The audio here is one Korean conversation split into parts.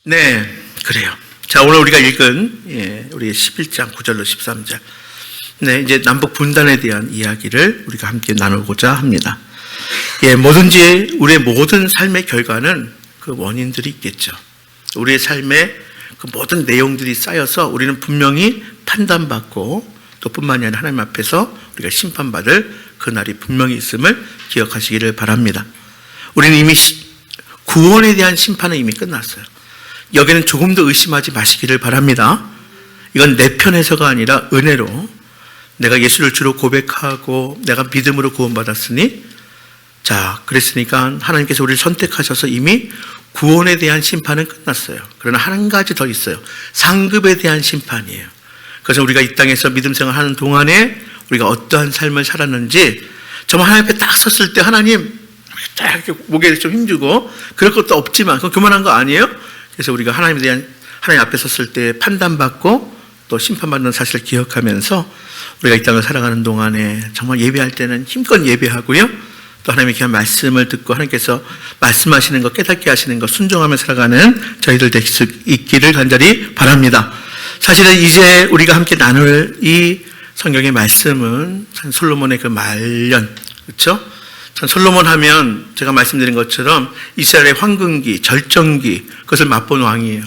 네, 그래요. 자, 오늘 우리가 읽은 우리 11장 9절로 13절. 네, 이제 남북 분단에 대한 이야기를 우리가 함께 나누고자 합니다. 뭐든지 우리의 모든 삶의 결과는 그 원인들이 있겠죠. 우리의 삶의 그 모든 내용들이 쌓여서 우리는 분명히 판단받고 또 뿐만이 아니라 하나님 앞에서 우리가 심판받을 그날이 분명히 있음을 기억하시기를 바랍니다. 우리는 이미 구원에 대한 심판은 이미 끝났어요. 여기는 조금 더 의심하지 마시기를 바랍니다. 이건 내 편에서가 아니라 은혜로 내가 예수를 주로 고백하고 내가 믿음으로 구원받았으니, 자, 그랬으니까 하나님께서 우리를 선택하셔서 이미 구원에 대한 심판은 끝났어요. 그러나 한 가지 더 있어요. 상급에 대한 심판이에요. 그래서 우리가 이 땅에서 믿음 생활하는 동안에 우리가 어떠한 삶을 살았는지 정말 하나님 앞에 딱 섰을 때 하나님 딱 이렇게 목에 좀 힘주고 그럴 것도 없지만 그건 그만한 거 아니에요? 그래서 우리가 하나님 앞에 섰을 때 판단받고 또 심판받는 사실을 기억하면서 우리가 이 땅을 살아가는 동안에 정말 예배할 때는 힘껏 예배하고요. 또 하나님의 귀한 말씀을 듣고 하나님께서 말씀하시는 것, 깨닫게 하시는 것 순종하며 살아가는 저희들 될 수 있기를 간절히 바랍니다. 사실은 이제 우리가 함께 나눌 이 성경의 말씀은 참 솔로몬의 그 말년, 그렇죠? 참 솔로몬 하면 제가 말씀드린 것처럼 이스라엘의 황금기, 절정기, 그것을 맛본 왕이에요.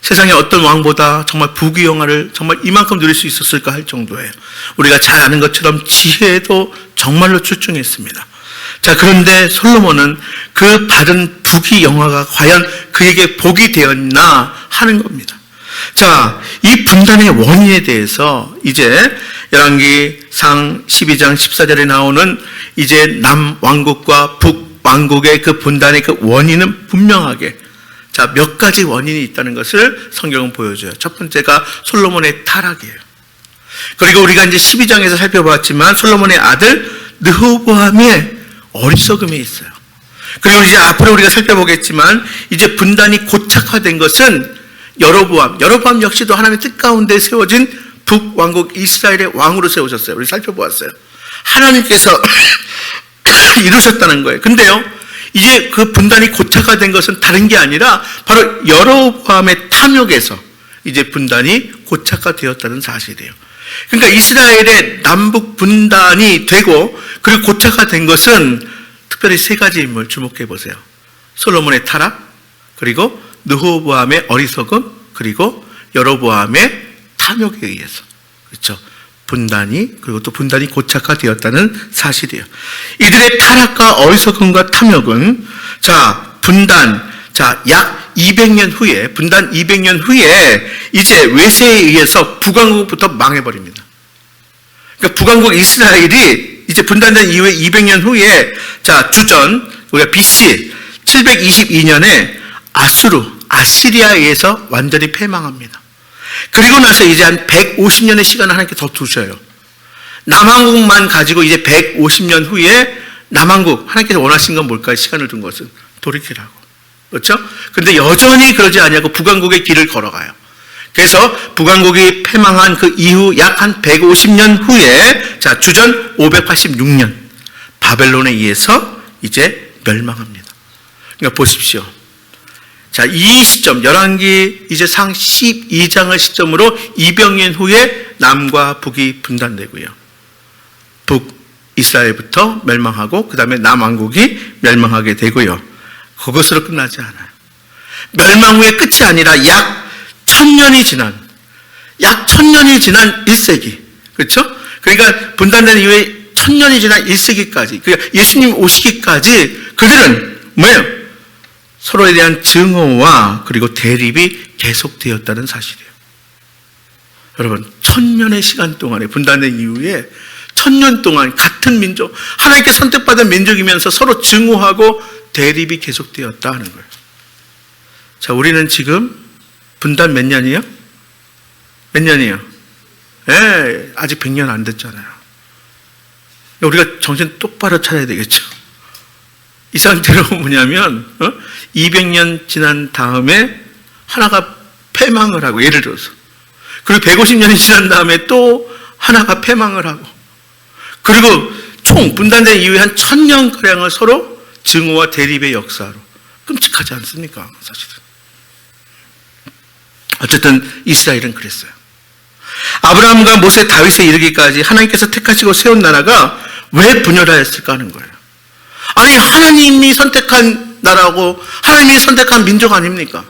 세상에 어떤 왕보다 정말 부귀영화를 정말 이만큼 누릴 수 있었을까 할 정도예요. 우리가 잘 아는 것처럼 지혜도 정말로 출중했습니다. 자, 그런데 솔로몬은 그 받은 부귀영화가 과연 그에게 복이 되었나 하는 겁니다. 자, 이 분단의 원인에 대해서 이제 열왕기상 12장 14절에 나오는 이제 남왕국과 북왕국의 그 분단의 그 원인은 분명하게, 자, 몇 가지 원인이 있다는 것을 성경은 보여줘요. 첫 번째가 솔로몬의 타락이에요. 그리고 우리가 이제 12장에서 살펴봤지만 솔로몬의 아들 르호보암의 어리석음이 있어요. 그리고 이제 앞으로 우리가 살펴보겠지만 이제 분단이 고착화된 것은 여로보암 역시도 하나님의 뜻 가운데 세워진 북왕국 이스라엘의 왕으로 세우셨어요. 우리 살펴보았어요. 하나님께서 이루셨다는 거예요. 근데요, 이제 그 분단이 고착화된 것은 다른 게 아니라 바로 여로보암의 탐욕에서 이제 분단이 고착화되었다는 사실이에요. 그러니까 이스라엘의 남북 분단이 되고 그리고 고착화된 것은 특별히 세 가지 인물 주목해 보세요. 솔로몬의 타락, 그리고 르호보암의 어리석음, 그리고 여로보암의 탐욕에 의해서, 그렇죠? 그리고 또 분단이 고착화되었다는 사실이에요. 이들의 타락과 어리석음과 탐욕은, 약 200년 후에, 분단 200년 후에 이제 외세에 의해서 북왕국부터 망해버립니다. 그러니까 북왕국 이스라엘이 이제 분단된 이후에 200년 후에, 주전, 우리가 BC 722년에 아시리아에 의해서 완전히 패망합니다. 그리고 나서 이제 한 150년의 시간을 하나님께 더 두셔요. 남한국만 가지고 이제 150년 후에 남한국, 하나님께서 원하신 건 뭘까요? 시간을 둔 것은 돌이키라고. 그렇죠? 근데 여전히 그러지 않냐고 북왕국의 길을 걸어가요. 그래서 북왕국이 패망한 그 이후 약 한 150년 후에, 주전 586년, 바벨론에 의해서 이제 멸망합니다. 그러니까 보십시오. 이 시점, 열왕기 이제 상 12장을 시점으로 200년 후에 남과 북이 분단되고요. 북이스라엘부터 멸망하고 그 다음에 남왕국이 멸망하게 되고요. 그것으로 끝나지 않아요. 멸망 후의 끝이 아니라 약 1000년이 지난 1세기. 그렇죠? 그러니까 분단된 이후에 1000년이 지난 1세기까지, 그러니까 예수님 오시기까지 그들은 뭐예요? 서로에 대한 증오와 그리고 대립이 계속되었다는 사실이에요. 여러분, 1000년의 시간 동안에 분단된 이후에 1000년 동안 같은 민족, 하나님께 선택받은 민족이면서 서로 증오하고 대립이 계속되었다 하는 거예요. 우리는 지금 분단 몇 년이에요? 몇 년이에요? 아직 100년 안 됐잖아요. 우리가 정신 똑바로 차려야 되겠죠. 이 상태로 뭐냐면 200년 지난 다음에 하나가 패망을 하고, 예를 들어서, 그리고 150년이 지난 다음에 또 하나가 패망을 하고, 그리고 총 분단된 이후에 한 1000년가량을 서로 증오와 대립의 역사로, 끔찍하지 않습니까? 사실은 어쨌든 이스라엘은 그랬어요. 아브라함과 모세, 다윗에 이르기까지 하나님께서 택하시고 세운 나라가 왜 분열하였을까 하는 거예요. 아니, 하나님이 선택한 나라고 하나님이 선택한 민족 아닙니까?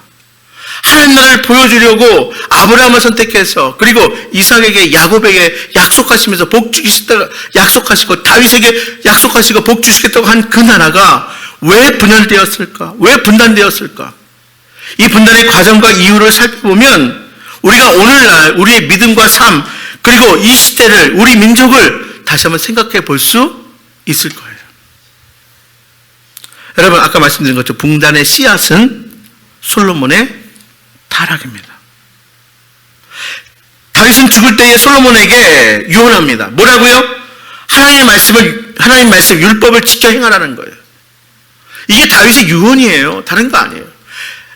하나님 나라를 보여주려고 아브라함을 선택해서, 그리고 이삭에게, 야곱에게 약속하시면서 복 주시겠다고 약속하시고, 다윗에게 약속하시고 복 주시겠다고 한 그 나라가 왜 분열되었을까? 왜 분단되었을까? 이 분단의 과정과 이유를 살펴보면 우리가 오늘날 우리의 믿음과 삶, 그리고 이 시대를, 우리 민족을 다시 한번 생각해 볼 수 있을 거예요. 여러분, 아까 말씀드린 것처럼 분단의 씨앗은 솔로몬의 타락입니다. 다윗은 죽을 때에 솔로몬에게 유언합니다. 뭐라고요? 하나님 말씀 율법을 지켜 행하라는 거예요. 이게 다윗의 유언이에요. 다른 거 아니에요.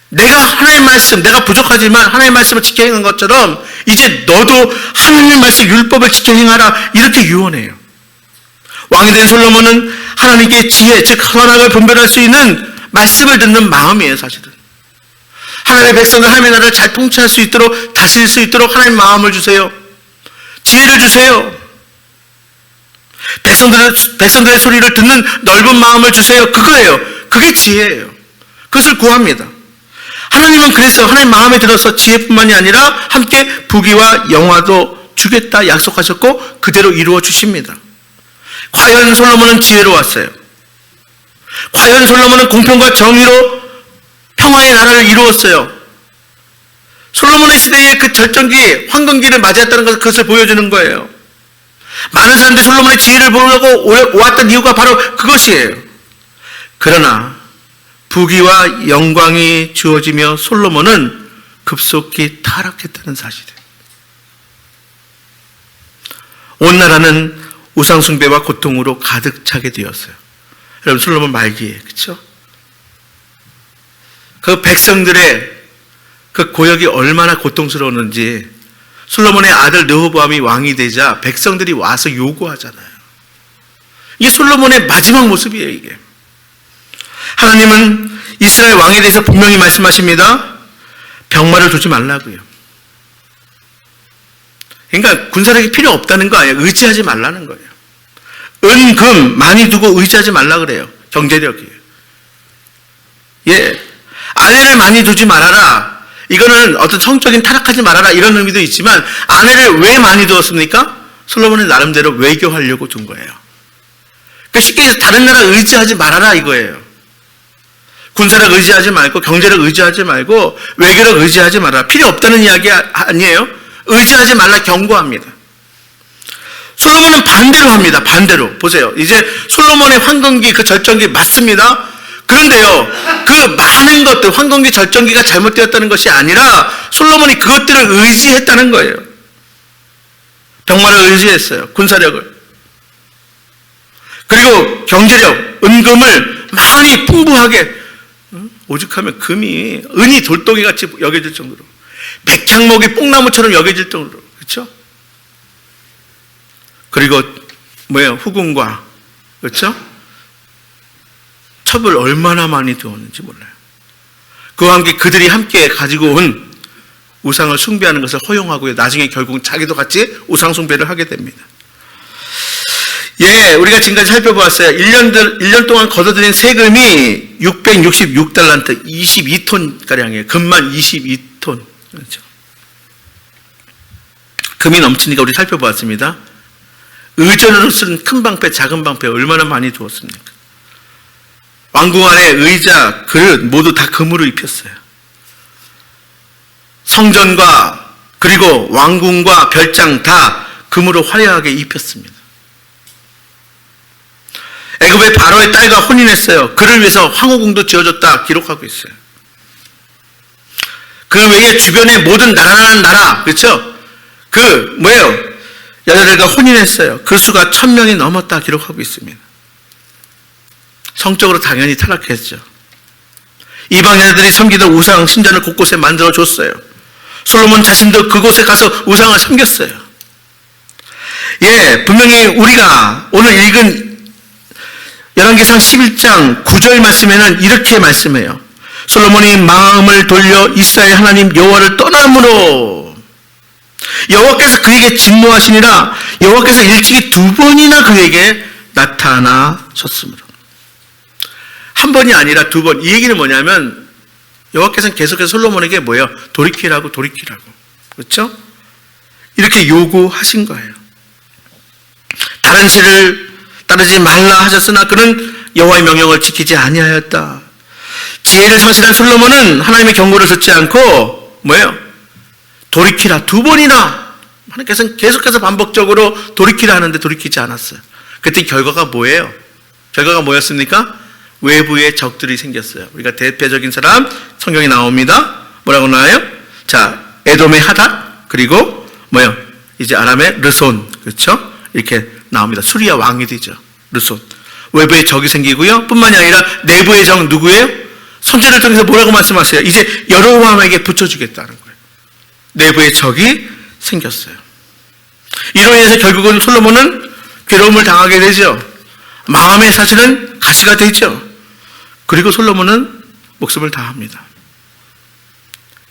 내가 하나님 말씀, 내가 부족하지만 하나님 말씀을 지켜 행한 것처럼 이제 너도 하나님 말씀 율법을 지켜 행하라, 이렇게 유언해요. 왕이 된 솔로몬은 하나님께 지혜, 즉 선악을 분별할 수 있는 말씀을 듣는 마음이에요, 사실은. 하나님의 백성들, 하나님의 나라를 잘 통치할 수 있도록, 다스릴 수 있도록 하나님 마음을 주세요. 지혜를 주세요. 백성들의 소리를 듣는 넓은 마음을 주세요. 그거예요. 그게 지혜예요. 그것을 구합니다. 하나님은 그래서 하나님 마음에 들어서 지혜뿐만이 아니라 함께 부귀와 영화도 주겠다 약속하셨고 그대로 이루어 주십니다. 과연 솔로몬은 지혜로웠어요. 과연 솔로몬은 공평과 정의로 평화의 나라를 이루었어요. 솔로몬의 시대의 그 절정기, 황금기를 맞이했다는 것을 그것을 보여주는 거예요. 많은 사람들이 솔로몬의 지혜를 보려고 왔던 이유가 바로 그것이에요. 그러나 부귀와 영광이 주어지며 솔로몬은 급속히 타락했다는 사실이에요. 온 나라는 우상숭배와 고통으로 가득 차게 되었어요. 여러분, 솔로몬 말기에, 그렇죠? 그 백성들의 그 고역이 얼마나 고통스러웠는지 솔로몬의 아들 르호보암이 왕이 되자 백성들이 와서 요구하잖아요. 이게 솔로몬의 마지막 모습이에요, 이게. 하나님은 이스라엘 왕에 대해서 분명히 말씀하십니다. 병마를 두지 말라고요. 그러니까 군사력이 필요 없다는 거 아니에요. 의지하지 말라는 거예요. 은, 금 많이 두고 의지하지 말라 그래요. 경제력이에요. 예. 아내를 많이 두지 말아라. 이거는 어떤 성적인 타락하지 말아라, 이런 의미도 있지만, 아내를 왜 많이 두었습니까? 솔로몬은 나름대로 외교하려고 둔 거예요. 그러니까 쉽게 해서 다른 나라 의지하지 말아라, 이거예요. 군사력 의지하지 말고, 경제력 의지하지 말고, 외교력 의지하지 말아라. 필요 없다는 이야기 아니에요. 의지하지 말라 경고합니다. 솔로몬은 반대로 합니다. 반대로. 보세요. 이제 솔로몬의 황금기, 그 절정기 맞습니다. 그런데요, 그 많은 것들, 황금기, 절정기가 잘못되었다는 것이 아니라 솔로몬이 그것들을 의지했다는 거예요. 병마를 의지했어요. 군사력을. 그리고 경제력, 은금을 많이 풍부하게, 오죽하면 은이 돌덩이같이 여겨질 정도로, 백향목이 뽕나무처럼 여겨질 정도로, 그렇죠? 그리고 후궁과, 그렇죠? 첩을 얼마나 많이 두었는지 몰라요. 그와 함께 그들이 함께 가지고 온 우상을 숭배하는 것을 허용하고요. 나중에 결국은 자기도 같이 우상 숭배를 하게 됩니다. 예, 우리가 지금까지 살펴보았어요. 1년 동안 걷어들인 세금이 666달란트, 22톤가량이에요. 금만 22톤. 그렇죠. 금이 넘치니까 우리 살펴보았습니다. 의전으로 쓴 큰 방패, 작은 방패 얼마나 많이 두었습니까? 왕궁 안에 의자, 그릇 모두 다 금으로 입혔어요. 성전과 그리고 왕궁과 별장 다 금으로 화려하게 입혔습니다. 애굽의 바로의 딸과 혼인했어요. 그를 위해서 황후궁도 지어줬다 기록하고 있어요. 그 외에 주변의 모든 나라, 그렇죠? 여자들과 혼인했어요. 그 수가 1000명이 넘었다 기록하고 있습니다. 성적으로 당연히 타락했죠. 이방 여자들이 섬기던 우상 신전을 곳곳에 만들어줬어요. 솔로몬 자신도 그곳에 가서 우상을 섬겼어요. 예, 분명히 우리가 오늘 읽은 열왕기상 11장 9절 말씀에는 이렇게 말씀해요. 솔로몬이 마음을 돌려 이스라엘 하나님 여호와를 떠남으로 여호와께서 그에게 진노하시니라. 여호와께서 일찍이 2번이나 그에게 나타나셨으므로. 한 번이 아니라 2번. 이 얘기는 뭐냐면 여호와께서는 계속해서 솔로몬에게 뭐예요? 돌이키라고. 그렇죠? 이렇게 요구하신 거예요. 다른 신을 따르지 말라 하셨으나 그는 여호와의 명령을 지키지 아니하였다. 지혜를 상실한 솔로몬은 하나님의 경고를 듣지 않고 뭐예요? 돌이키라. 2번이나 하나님께서는 계속해서 반복적으로 돌이키라 하는데 돌이키지 않았어요. 그때 결과가 뭐예요? 결과가 뭐였습니까? 외부에 적들이 생겼어요. 우리가 대표적인 사람 성경에 나옵니다. 뭐라고 나와요? 자, 에돔의 하닷, 그리고 뭐예요? 이제 아람의 르손, 그렇죠? 이렇게 나옵니다. 수리아 왕이 되죠. 르손. 외부에 적이 생기고요. 뿐만이 아니라 내부의 적 누구예요? 선지자를 통해서 뭐라고 말씀하세요? 이제 여로보암에게 붙여주겠다는 거예요. 내부의 적이 생겼어요. 이로 인해서 결국은 솔로몬은 괴로움을 당하게 되죠. 마음의 사실은 가시가 되죠. 그리고 솔로몬은 목숨을 다합니다.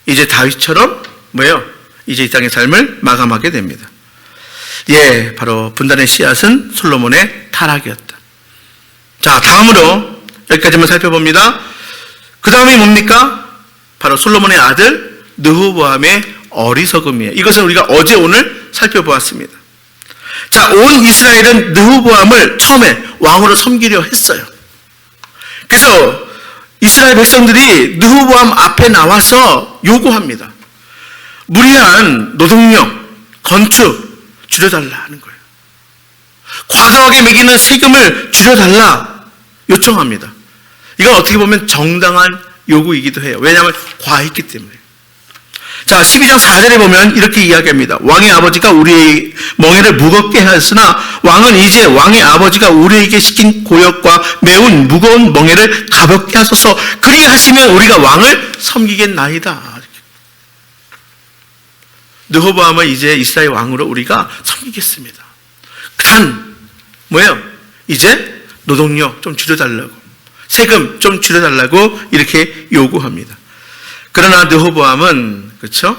이제 다윗처럼 뭐예요? 이제 이 땅의 삶을 마감하게 됩니다. 예, 바로 분단의 씨앗은 솔로몬의 타락이었다. 자, 다음으로 여기까지만 살펴봅니다. 그 다음이 뭡니까? 바로 솔로몬의 아들 르호보암의 어리석음이에요. 이것은 우리가 어제 오늘 살펴보았습니다. 자, 온 이스라엘은 르호보암을 처음에 왕으로 섬기려 했어요. 그래서 이스라엘 백성들이 르호보암 앞에 나와서 요구합니다. 무리한 노동력, 건축 줄여달라 하는 거예요. 과도하게 매기는 세금을 줄여달라 요청합니다. 이건 어떻게 보면 정당한 요구이기도 해요. 왜냐하면 과했기 때문에. 자, 12장 4절에 보면 이렇게 이야기합니다. 왕의 아버지가 우리의 멍에를 무겁게 하였으나 왕은 이제 왕의 아버지가 우리에게 시킨 고역과 매운 무거운 멍에를 가볍게 하소서. 그리하시면 우리가 왕을 섬기겠나이다. 르호보암을 이제 이스라엘 왕으로 우리가 섬기겠습니다. 단 뭐예요? 이제 노동력 좀 줄여달라고, 세금 좀 줄여달라고 이렇게 요구합니다. 그러나 르호보암은 그렇죠?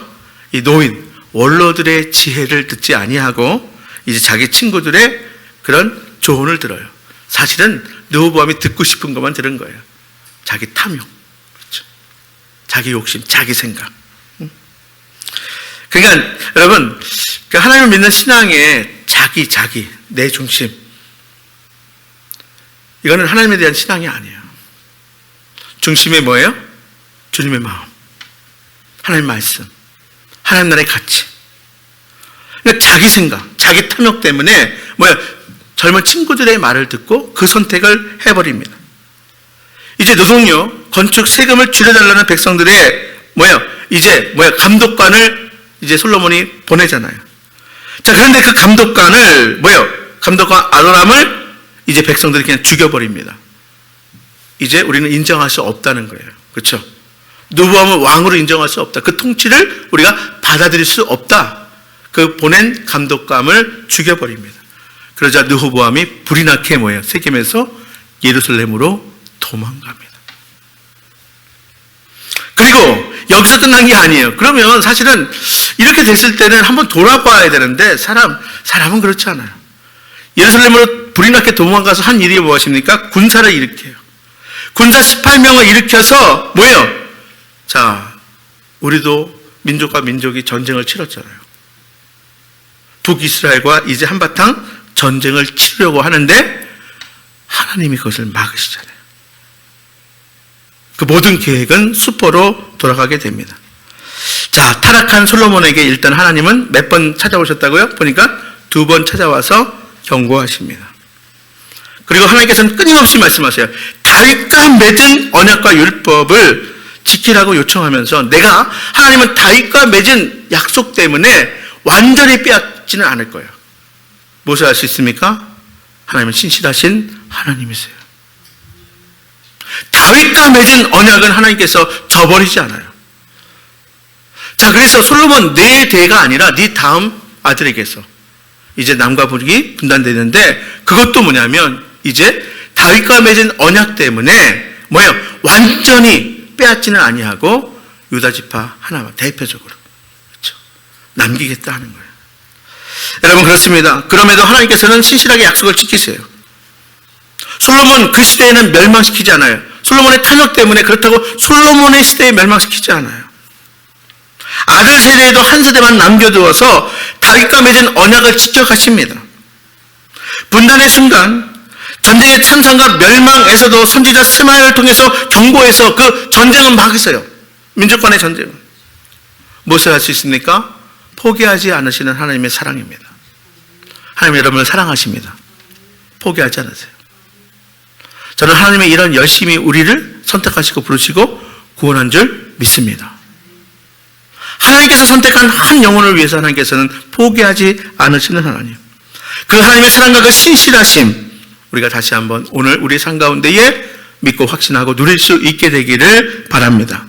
이 노인 원로들의 지혜를 듣지 아니하고 이제 자기 친구들의 그런 조언을 들어요. 사실은 르호보암이 듣고 싶은 것만 들은 거예요. 자기 탐욕, 그렇죠? 자기 욕심, 자기 생각. 그러니까 여러분, 하나님을 믿는 신앙의 자기, 내 중심, 이거는 하나님에 대한 신앙이 아니에요. 중심이 뭐예요? 주님의 마음, 하나님 말씀, 하나님 나라의 가치. 그러니까 자기 생각, 자기 탐욕 때문에 젊은 친구들의 말을 듣고 그 선택을 해버립니다. 이제 노동력, 건축 세금을 줄여달라는 백성들의 감독관을 이제 솔로몬이 보내잖아요. 자, 그런데 그 감독관을 감독관 아도람을 이제 백성들이 그냥 죽여버립니다. 이제 우리는 인정할 수 없다는 거예요. 그렇죠? 르호보암을 왕으로 인정할 수 없다. 그 통치를 우리가 받아들일 수 없다. 그 보낸 감독관을 죽여버립니다. 그러자 르호보암이 불이 나게 세겜에서 예루살렘으로 도망갑니다. 그리고 여기서 끝난 게 아니에요. 그러면 사실은 이렇게 됐을 때는 한번 돌아봐야 되는데 사람은 그렇지 않아요. 예루살렘으로 불이 나게 도망가서 한 일이 무엇입니까? 군사를 일으켜요. 군사 18명을 일으켜서 자, 우리도 민족과 민족이 전쟁을 치렀잖아요. 북이스라엘과 이제 한바탕 전쟁을 치르려고 하는데 하나님이 그것을 막으시잖아요. 그 모든 계획은 수포로 돌아가게 됩니다. 자, 타락한 솔로몬에게 일단 하나님은 몇 번 찾아오셨다고요? 보니까 2번 찾아와서 경고하십니다. 그리고 하나님께서는 끊임없이 말씀하세요. 다윗과 맺은 언약과 율법을 지키라고 요청하면서 하나님은 다윗과 맺은 약속 때문에 완전히 빼앗지는 않을 거예요. 무엇을 할 수 있습니까? 하나님은 신실하신 하나님이세요. 다윗과 맺은 언약은 하나님께서 저버리지 않아요. 자, 그래서 솔로몬 내 대가 아니라 네 다음 아들에게서 이제 남과 북이 분단되는데 그것도 뭐냐면 이제 다윗과 맺은 언약 때문에 완전히 빼앗지는 아니하고 유다 지파 하나만 대표적으로 그렇죠. 남기겠다 하는 거예요. 여러분 그렇습니다. 그럼에도 하나님께서는 신실하게 약속을 지키세요. 솔로몬 그 시대에는 멸망시키지 않아요. 솔로몬의 탐욕 때문에 그렇다고 솔로몬의 시대에 멸망시키지 않아요. 아들 세대에도 한 세대만 남겨두어서 다윗과 맺은 언약을 지켜가십니다. 분단의 순간 전쟁의 참상과 멸망에서도 선지자 스마야를 통해서 경고해서 그 전쟁은 막으세요. 민족간의 전쟁은. 무엇을 할 수 있습니까? 포기하지 않으시는 하나님의 사랑입니다. 하나님 여러분을 사랑하십니다. 포기하지 않으세요. 저는 하나님의 이런 열심히 우리를 선택하시고 부르시고 구원한 줄 믿습니다. 하나님께서 선택한 한 영혼을 위해서 하나님께서는 포기하지 않으시는 하나님. 그 하나님의 사랑과 그 신실하심 우리가 다시 한번 오늘 우리 삶 가운데에 믿고 확신하고 누릴 수 있게 되기를 바랍니다.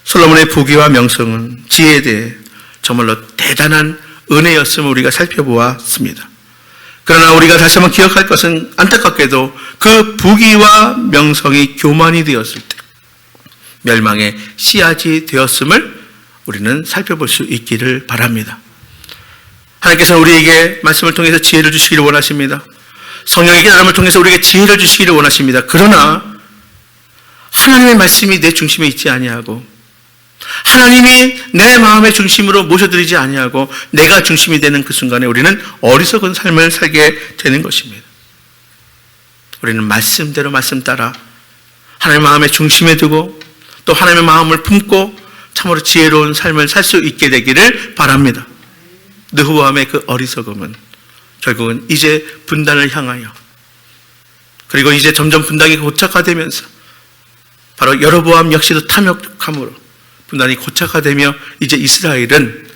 솔로몬의 부귀와 명성은 지혜에 대해 정말로 대단한 은혜였음을 우리가 살펴보았습니다. 그러나 우리가 다시 한번 기억할 것은 안타깝게도 그 부귀와 명성이 교만이 되었을 때 멸망의 씨앗이 되었음을 우리는 살펴볼 수 있기를 바랍니다. 하나님께서는 우리에게 말씀을 통해서 지혜를 주시기를 원하십니다. 성령의 깨달음을 통해서 우리에게 지혜를 주시기를 원하십니다. 그러나 하나님의 말씀이 내 중심에 있지 아니하고 하나님이 내 마음의 중심으로 모셔드리지 아니하고 내가 중심이 되는 그 순간에 우리는 어리석은 삶을 살게 되는 것입니다. 우리는 말씀대로 말씀 따라 하나님의 마음의 중심에 두고 또 하나님의 마음을 품고 참으로 지혜로운 삶을 살 수 있게 되기를 바랍니다. 르호보암의 그 어리석음은 결국은 이제 분단을 향하여 그리고 이제 점점 분단이 고착화되면서 바로 여로보암 역시도 탐욕함으로 분단이 고착화되며 이제 이스라엘은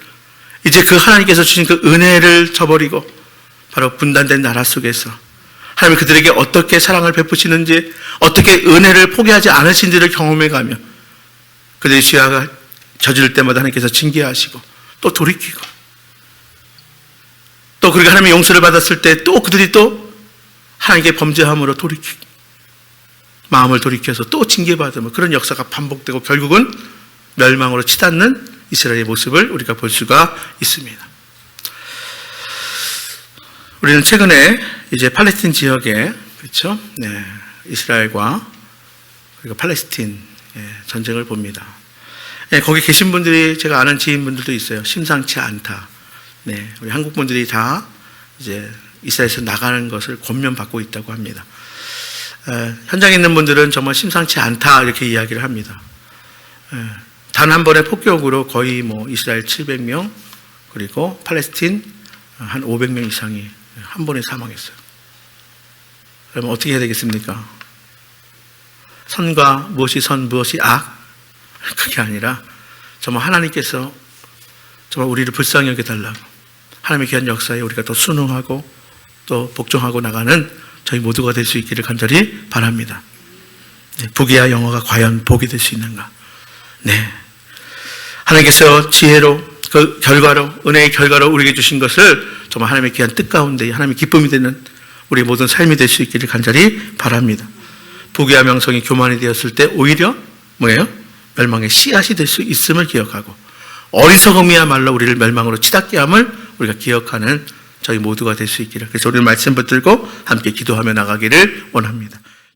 이제 그 하나님께서 주신 그 은혜를 저버리고 바로 분단된 나라 속에서 하나님이 그들에게 어떻게 사랑을 베푸시는지 어떻게 은혜를 포기하지 않으신지를 경험해가며 그들의 죄가 저지를 때마다 하나님께서 징계하시고 또 돌이키고 또 그리고 하나님의 용서를 받았을 때 또 그들이 또 하나님께 범죄함으로 돌이키고 마음을 돌이켜서 또 징계받으며 그런 역사가 반복되고 결국은 멸망으로 치닫는 이스라엘의 모습을 우리가 볼 수가 있습니다. 우리는 최근에 이제 팔레스틴 지역에 그렇죠? 네, 이스라엘과 그리고 팔레스틴 전쟁을 봅니다. 네, 거기 계신 분들이 제가 아는 지인분들도 있어요. 심상치 않다. 네, 우리 한국 분들이 다 이제 이스라엘에서 나가는 것을 권면받고 있다고 합니다. 현장에 있는 분들은 정말 심상치 않다 이렇게 이야기를 합니다. 단 한 번의 폭격으로 거의 뭐 이스라엘 700명 그리고 팔레스틴 한 500명 이상이 한 번에 사망했어요. 그러면 어떻게 해야 되겠습니까? 선과 무엇이 선 무엇이 악? 그게 아니라 정말 하나님께서 정말 우리를 불쌍히 여겨달라고 하나님의 귀한 역사에 우리가 더 순응하고 또 복종하고 나가는 저희 모두가 될 수 있기를 간절히 바랍니다. 부귀와 영화가 과연 복이 될 수 있는가? 네, 하나님께서 지혜로 그 결과로 은혜의 결과로 우리에게 주신 것을 정말 하나님의 귀한 뜻 가운데 하나님의 기쁨이 되는 우리 모든 삶이 될 수 있기를 간절히 바랍니다. 부귀와 명성이 교만이 되었을 때 오히려 뭐예요? 멸망의 씨앗이 될 수 있음을 기억하고 어리석음이야말로 우리를 멸망으로 치닫게 함을 우리가 기억하는 저희 모두가 될 수 있기를. 그래서 우리는 말씀 붙들고 함께 기도하며 나가기를 원합니다.